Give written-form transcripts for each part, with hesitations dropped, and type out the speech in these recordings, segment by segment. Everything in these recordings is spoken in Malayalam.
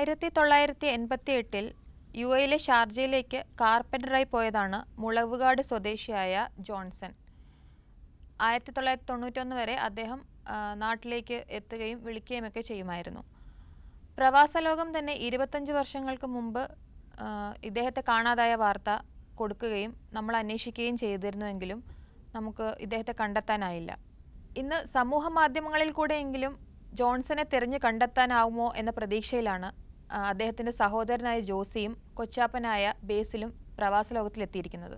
1988 യു എയിലെ ഷാർജയിലേക്ക് കാർപ്പൻ്ററായി പോയതാണ് മുളവുകാട് സ്വദേശിയായ ജോൺസൺ. 1991 വരെ അദ്ദേഹം നാട്ടിലേക്ക് എത്തുകയും വിളിക്കുകയുമൊക്കെ ചെയ്യുമായിരുന്നു. പ്രവാസലോകം തന്നെ 25 വർഷങ്ങൾക്ക് മുമ്പ് ഇദ്ദേഹത്തെ കാണാതായ വാർത്ത കൊടുക്കുകയും നമ്മൾ അന്വേഷിക്കുകയും ചെയ്തിരുന്നുവെങ്കിലും നമുക്ക് ഇദ്ദേഹത്തെ കണ്ടെത്താനായില്ല. ഇന്ന് സമൂഹ മാധ്യമങ്ങളിൽ കൂടെയെങ്കിലും ജോൺസനെ തിരഞ്ഞു കണ്ടെത്താനാവുമോ എന്ന പ്രതീക്ഷയിലാണ് അദ്ദേഹത്തിൻ്റെ സഹോദരനായ ജോസിയും കൊച്ചാപ്പനായ ബേസിലും പ്രവാസ ലോകത്തിലെത്തിയിരിക്കുന്നത്.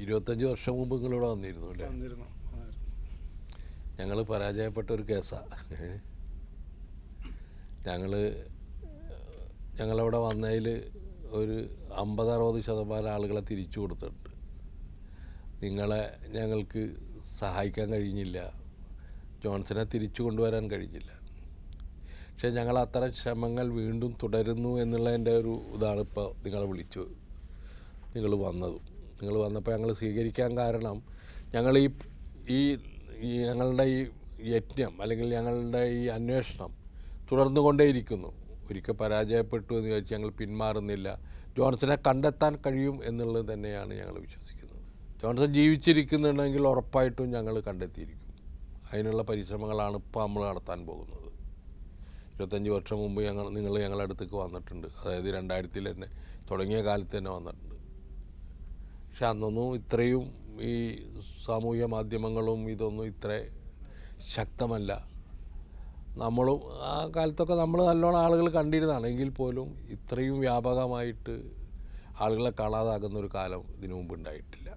25 വർഷം മുമ്പ് നിങ്ങളിവിടെ വന്നിരുന്നു അല്ലേ? ഞങ്ങൾ പരാജയപ്പെട്ട ഒരു കേസാണ്. ഞങ്ങളവിടെ വന്നതിൽ ഒരു 50-60% ആളുകളെ തിരിച്ചു കൊടുത്തിട്ടുണ്ട്. നിങ്ങളെ ഞങ്ങൾക്ക് സഹായിക്കാൻ കഴിഞ്ഞില്ല, ജോൺസനെ തിരിച്ചു കൊണ്ടുവരാൻ കഴിഞ്ഞില്ല. പക്ഷേ ഞങ്ങൾ അത്തരം ശ്രമങ്ങൾ വീണ്ടും തുടരുന്നു എന്നുള്ളതിൻ്റെ ഒരു ഇതാണ് ഇപ്പോൾ നിങ്ങളെ വിളിച്ചു നിങ്ങൾ വന്നപ്പോൾ ഞങ്ങൾ സ്വീകരിക്കാൻ കാരണം ഞങ്ങൾ ഈ ഞങ്ങളുടെ ഈ യജ്ഞം അല്ലെങ്കിൽ ഞങ്ങളുടെ ഈ അന്വേഷണം തുടർന്നു കൊണ്ടേയിരിക്കുന്നു. ഒരിക്കൽ പരാജയപ്പെട്ടു എന്ന് ചോദിച്ചാൽ ഞങ്ങൾ പിന്മാറുന്നില്ല. ജോൺസനെ കണ്ടെത്താൻ കഴിയും എന്നുള്ളത് തന്നെയാണ് ഞങ്ങൾ വിശ്വസിക്കുന്നത്. ജോൺസൺ ജീവിച്ചിരിക്കുന്നുണ്ടെങ്കിൽ ഉറപ്പായിട്ടും ഞങ്ങൾ കണ്ടെത്തിയിരിക്കും. അതിനുള്ള പരിശ്രമങ്ങളാണ് ഇപ്പോൾ നമ്മൾ നടത്താൻ പോകുന്നത്. 25 വർഷം മുമ്പ് നിങ്ങൾ ഞങ്ങളുടെ അടുത്തേക്ക് വന്നിട്ടുണ്ട്. അതായത് 2000 തന്നെ തുടങ്ങിയ കാലത്ത് തന്നെ വന്നിട്ടുണ്ട്. പക്ഷെ അന്നൊന്നും ഇത്രയും ഈ സാമൂഹ്യ മാധ്യമങ്ങളും ഇതൊന്നും ഇത്ര ശക്തമല്ല. നമ്മളും ആ കാലത്തൊക്കെ നമ്മൾ നല്ലോണം ആളുകൾ കണ്ടിരുന്നതാണ്. എങ്കിൽ പോലും ഇത്രയും വ്യാപകമായിട്ട് ആളുകളെ കാണാതാകുന്നൊരു കാലം ഇതിനു മുമ്പ് ഉണ്ടായിട്ടില്ല.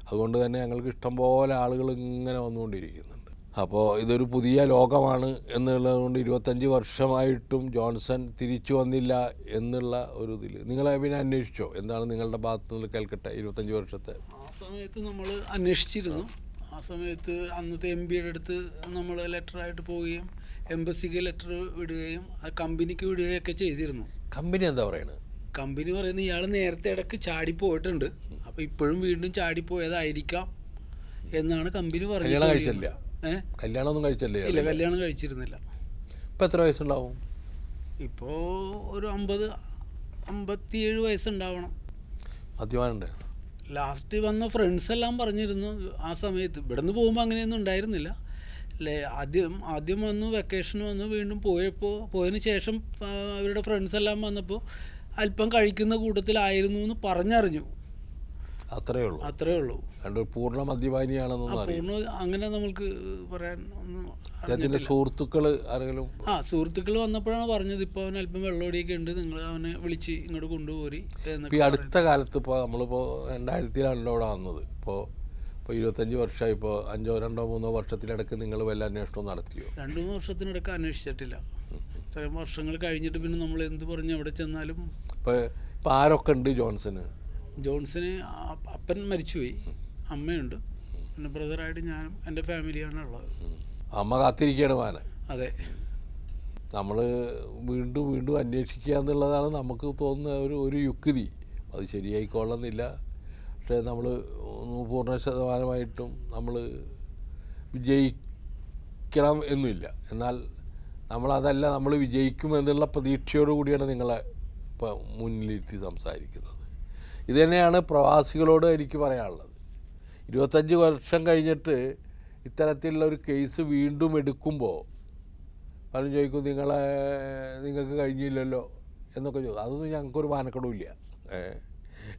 അതുകൊണ്ട് തന്നെ ഞങ്ങൾക്ക് ഇഷ്ടംപോലെ ആളുകൾ ഇങ്ങനെ വന്നുകൊണ്ടിരിക്കുന്നുണ്ട്. അപ്പോൾ ഇതൊരു പുതിയ ലോകമാണ് എന്നുള്ളതുകൊണ്ട് 25 വർഷമായിട്ടും ജോൺസൺ തിരിച്ചു വന്നില്ല എന്നുള്ള ഒരു ഇതിൽ നിങ്ങളെ പിന്നെ അന്വേഷിച്ചോ? എന്താണ് നിങ്ങളുടെ ഭാഗത്തു നിന്ന് കേൾക്കട്ടെ? 25 വർഷത്തെ ആ സമയത്ത് നമ്മൾ അന്വേഷിച്ചിരുന്നു. ആ സമയത്ത് അന്നത്തെ MPയുടെ അടുത്ത് നമ്മൾ ലെറ്ററായിട്ട് പോവുകയും എംബസിക്ക് ലെറ്റർ വിടുകയും ആ കമ്പനിക്ക് വിടുകയൊക്കെ ചെയ്തിരുന്നു. കമ്പനി എന്താ പറയുന്നത്? കമ്പനി പറയുന്നത് ഇയാൾ നേരത്തെ ഇടയ്ക്ക് ചാടിപ്പോയിട്ടുണ്ട്, അപ്പോൾ ഇപ്പോഴും വീണ്ടും ചാടിപ്പോയതായിരിക്കാം എന്നാണ് കമ്പനി പറഞ്ഞത്. കല്യാണമൊന്നും കഴിച്ചല്ലേ? ഇല്ല, കല്യാണം കഴിച്ചിരുന്നില്ല. ഇപ്പോൾ എത്ര വയസ്സുണ്ടാവും? ഇപ്പോൾ ഒരു 57 വയസ്സുണ്ടാവണം. മദ്യപാനുണ്ട്. ലാസ്റ്റ് വന്ന ഫ്രണ്ട്സ് എല്ലാം പറഞ്ഞിരുന്നു ആ സമയത്ത്. ഇവിടെ നിന്ന് പോകുമ്പോൾ അങ്ങനെയൊന്നും ഉണ്ടായിരുന്നില്ല. ആദ്യം വന്നു, വെക്കേഷൻ വന്നു, വീണ്ടും പോയതിന് ശേഷം അവരുടെ ഫ്രണ്ട്സ് എല്ലാം വന്നപ്പോൾ അല്പം കഴിക്കുന്ന കൂട്ടത്തിലായിരുന്നു എന്ന് പറഞ്ഞറിഞ്ഞു. അത്രേ ഉള്ളൂ. പൂർണ്ണ മദ്യപാനിയാണെന്നൊന്നും അങ്ങനെ നമുക്ക് പറയാൻ സുഹൃത്തുക്കൾ ആരെങ്കിലും? സുഹൃത്തുക്കൾ വന്നപ്പോഴാണ് പറഞ്ഞത് ഇപ്പോൾ അവൻ അല്പം വെള്ളമടിയൊക്കെ ഉണ്ട്, നിങ്ങൾ അവനെ വിളിച്ച് ഇങ്ങോട്ട് കൊണ്ടുപോരി. ഈ അടുത്ത കാലത്ത് ഇപ്പോൾ നമ്മളിപ്പോൾ 2000 ഇവിടെ വന്നത്. ഇപ്പോൾ 25 വർഷമായി. ഇപ്പോൾ 2-3 വർഷത്തിനിടയ്ക്ക് നിങ്ങൾ വല്ല അന്വേഷണവും നടത്തിയോ? 2-3 വർഷത്തിനിടയ്ക്ക് അന്വേഷിച്ചിട്ടില്ല. ഇത്രയും വർഷങ്ങൾ കഴിഞ്ഞിട്ട് പിന്നെ നമ്മൾ എന്ത് പറഞ്ഞ് എവിടെ ചെന്നാലും. ഇപ്പോൾ ആരൊക്കെ ഉണ്ട് ജോൺസന്? അപ്പൻ മരിച്ചുപോയി, അമ്മയുണ്ട്, പിന്നെ ബ്രദറായിട്ട് ഞാനും എൻ്റെ ഫാമിലിയാണ് ഉള്ളത്. അമ്മ കാത്തിരിക്കുകയാണ് മാന. അതെ. നമ്മൾ വീണ്ടും അന്വേഷിക്കുക എന്നുള്ളതാണ് നമുക്ക് തോന്നുന്ന ഒരു യുക്തി. അത് ശരിയായിക്കൊള്ളുന്നില്ല. പക്ഷേ നമ്മൾ പൂർണ്ണ ശതമാനമായിട്ടും നമ്മൾ വിജയിക്കണം എന്നുമില്ല. എന്നാൽ നമ്മളതല്ല, നമ്മൾ വിജയിക്കുമെന്നുള്ള പ്രതീക്ഷയോടു കൂടിയാണ് നിങ്ങളെ ഇപ്പോൾ മുന്നിലിരുത്തി സംസാരിക്കുന്നത്. ഇത് തന്നെയാണ് പ്രവാസികളോട് എനിക്ക് പറയാനുള്ളത്. 25 വർഷം കഴിഞ്ഞിട്ട് ഇത്തരത്തിലുള്ള ഒരു കേസ് വീണ്ടും എടുക്കുമ്പോൾ പലരും ചോദിക്കും നിങ്ങൾക്ക് കഴിഞ്ഞില്ലല്ലോ എന്നൊക്കെ ചോദിക്കും. അതൊന്നും ഞങ്ങൾക്കൊരു മാനക്കടവുമില്ല.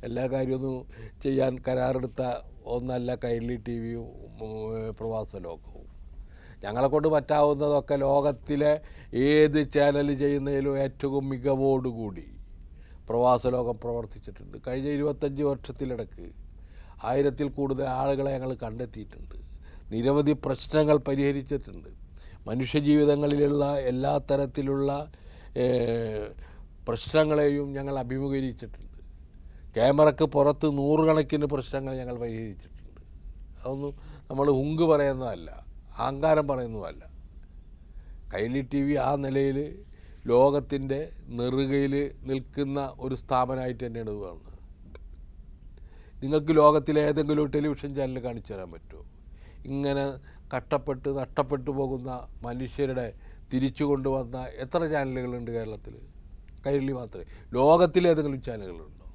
എല്ലാ കാര്യമൊന്നും ചെയ്യാൻ കരാറെടുത്ത ഒന്നല്ല കൈരളി TVയും പ്രവാസ ലോകവും. ഞങ്ങളെക്കൊണ്ട് പറ്റാവുന്നതൊക്കെ ലോകത്തിലെ ഏത് ചാനൽ ചെയ്യുന്നതിലും ഏറ്റവും മികവോടുകൂടി പ്രവാസ ലോകം പ്രവർത്തിച്ചിട്ടുണ്ട്. കഴിഞ്ഞ 25 വർഷത്തിലിടക്ക് 1000-ൽ കൂടുതൽ ആളുകളെ ഞങ്ങൾ കണ്ടെത്തിയിട്ടുണ്ട്. നിരവധി പ്രശ്നങ്ങൾ പരിഹരിച്ചിട്ടുണ്ട്. മനുഷ്യജീവിതങ്ങളിലുള്ള എല്ലാ തരത്തിലുള്ള പ്രശ്നങ്ങളെയും ഞങ്ങൾ അഭിമുഖീകരിച്ചിട്ടുണ്ട്. ക്യാമറയ്ക്ക് പുറത്ത് 100 കണക്കിന് പ്രശ്നങ്ങൾ ഞങ്ങൾ പരിഹരിച്ചിട്ടുണ്ട്. അതൊന്നും നമ്മൾ ഹുങ്ക് പറയുന്നതല്ല, അഹങ്കാരം പറയുന്നതല്ല. കൈരളി TV ആ നിലയിൽ ലോകത്തിൻ്റെ നെറുകയിൽ നിൽക്കുന്ന ഒരു സ്ഥാപനമായിട്ട് തന്നെയാണ് ഇത് കാണുന്നത്. നിങ്ങൾക്ക് ലോകത്തിലെ ഏതെങ്കിലും ടെലിവിഷൻ ചാനൽ കാണിച്ചു തരാൻ പറ്റുമോ? ഇങ്ങനെ നഷ്ടപ്പെട്ടു പോകുന്ന മനുഷ്യരുടെ തിരിച്ചു കൊണ്ടുവന്ന എത്ര ചാനലുകളുണ്ട് കേരളത്തിൽ? കൈരളി മാത്രമേ. ലോകത്തിലേതെങ്കിലും ചാനലുകളുണ്ടോ?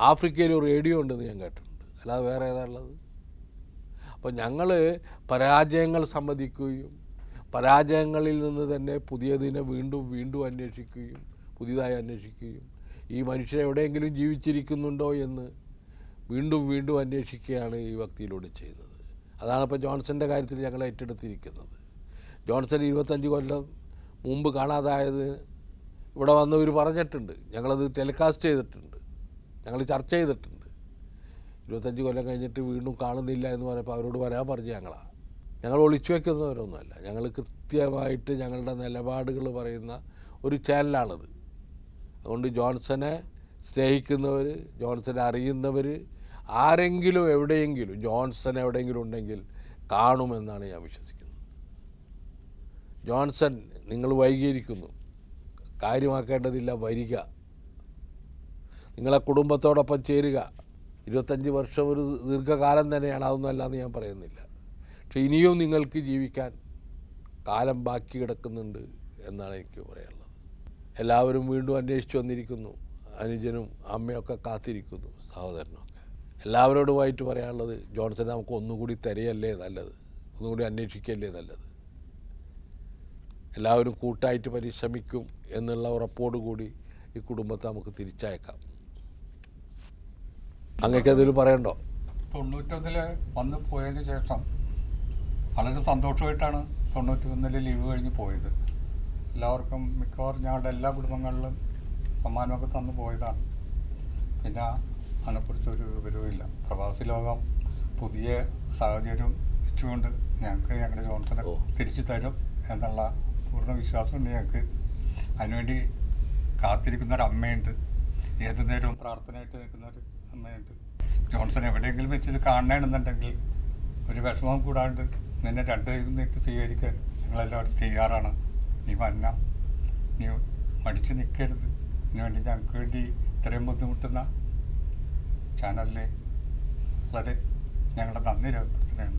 ആഫ്രിക്കയിൽ ഒരു റേഡിയോ ഉണ്ടെന്ന് ഞാൻ കേട്ടിട്ടുണ്ട്, അല്ലാതെ വേറെ ഏതാ ഉള്ളത്? അപ്പോൾ ഞങ്ങൾ പരാജയങ്ങൾ സമ്മതിക്കുകയും പരാജയങ്ങളിൽ നിന്ന് തന്നെ പുതിയതിനെ വീണ്ടും വീണ്ടും അന്വേഷിക്കുകയും പുതിയതായി അന്വേഷിക്കുകയും ഈ മനുഷ്യൻ എവിടെയെങ്കിലും ജീവിച്ചിരിക്കുന്നുണ്ടോ എന്ന് വീണ്ടും വീണ്ടും അന്വേഷിക്കുകയാണ് ഈ വ്യക്തിയിലൂടെ ചെയ്യുന്നത്. അതാണ് ഇപ്പോൾ ജോൺസൻ്റെ കാര്യത്തിൽ ഞങ്ങൾ ഏറ്റെടുത്തിരിക്കുന്നത്. ജോൺസൺ 25 കൊല്ലം മുമ്പ് കാണാതായത് ഇവിടെ വന്നവർ പറഞ്ഞിട്ടുണ്ട്, ഞങ്ങളത് ടെലികാസ്റ്റ് ചെയ്തിട്ടുണ്ട്, ഞങ്ങൾ ചർച്ച ചെയ്തിട്ടുണ്ട്. 25 കൊല്ലം കഴിഞ്ഞിട്ട് വീണ്ടും കാണുന്നില്ല എന്ന് പറയുമ്പോൾ അവരോട് വരാൻ പറഞ്ഞ് ഞങ്ങൾ ഒളിച്ചു വയ്ക്കുന്നവരൊന്നുമല്ല. ഞങ്ങൾ കൃത്യമായിട്ട് ഞങ്ങളുടെ നിലപാടുകൾ പറയുന്ന ഒരു ചാനലാണത്. അതുകൊണ്ട് ജോൺസനെ സ്നേഹിക്കുന്നവർ, ജോൺസനെ അറിയുന്നവർ ആരെങ്കിലും എവിടെയെങ്കിലും ജോൺസൺ എവിടെയെങ്കിലും ഉണ്ടെങ്കിൽ കാണുമെന്നാണ് ഞാൻ വിശ്വസിക്കുന്നത്. ജോൺസൺ, നിങ്ങൾ വൈകിയിരിക്കുന്നു, കാര്യമാക്കേണ്ടതില്ല, വരിക, നിങ്ങളെ കുടുംബത്തോടൊപ്പം ചേരുക. 25 വർഷം ഒരു ദീർഘകാലം തന്നെയാണ്, അതൊന്നുമല്ല എന്ന് ഞാൻ പറയുന്നില്ല. പക്ഷെ ഇനിയും നിങ്ങൾക്ക് ജീവിക്കാൻ കാലം ബാക്കി കിടക്കുന്നുണ്ട് എന്നാണ് എനിക്ക് പറയാനുള്ളത്. എല്ലാവരും വീണ്ടും അന്വേഷിച്ച് വന്നിരിക്കുന്നു, അനുജനും അമ്മയൊക്കെ കാത്തിരിക്കുന്നു, സഹോദരനൊക്കെ. എല്ലാവരോടുമായിട്ട് പറയാനുള്ളത്, ജോൺസനെ നമുക്ക് ഒന്നുകൂടി തിരയല്ലേ നല്ലത്, ഒന്നുകൂടി അന്വേഷിക്കല്ലേ നല്ലത്. എല്ലാവരും കൂട്ടായിട്ട് പരിശ്രമിക്കും എന്നുള്ള ഉറപ്പോടുകൂടി ഈ കുടുംബത്തെ നമുക്ക് തിരിച്ചയക്കാം. അങ്ങക്ക് എന്തെങ്കിലും പറയണ്ടോ? 91 വന്ന് പോയതിന് ശേഷം വളരെ സന്തോഷമായിട്ടാണ് 91 ലീവ് കഴിഞ്ഞ് പോയത്. എല്ലാവർക്കും മിക്കവാറും ഞങ്ങളുടെ എല്ലാ കുടുംബങ്ങളിലും സമ്മാനമൊക്കെ തന്നു പോയതാണ്. പിന്നെ അതിനെക്കുറിച്ചൊരു വിവരവുമില്ല. പ്രവാസി ലോകം പുതിയ സാഹചര്യം വെച്ചുകൊണ്ട് ഞങ്ങൾക്ക് ഞങ്ങളുടെ ജോൺസനെ തിരിച്ചു തരും എന്നുള്ള പൂർണ്ണ വിശ്വാസമുണ്ട് ഞങ്ങൾക്ക്. അതിനുവേണ്ടി കാത്തിരിക്കുന്നൊരമ്മയുണ്ട്, ഏതു നേരവും പ്രാർത്ഥനയായിട്ട് നിൽക്കുന്നൊരു അമ്മയുണ്ട്. ജോൺസൺ എവിടെയെങ്കിലും വെച്ച് ഇത് കാണണമെന്നുണ്ടെങ്കിൽ ഒരു വിഷമം കൂടാണ്ട് നിന്നെ 2 കൈ നീട്ടി സ്വീകരിക്കാൻ ഞങ്ങളെല്ലാവരും തയ്യാറാണ്. നീ വന്ന, നീ മടിച്ച് നിൽക്കരുത്. ഇതിനുവേണ്ടി ഞങ്ങൾക്ക് വേണ്ടി ഇത്രയും ബുദ്ധിമുട്ടുന്ന ചാനലിലെ വളരെ ഞങ്ങളുടെ നന്ദി രേഖപ്പെടുത്തുകയാണ്.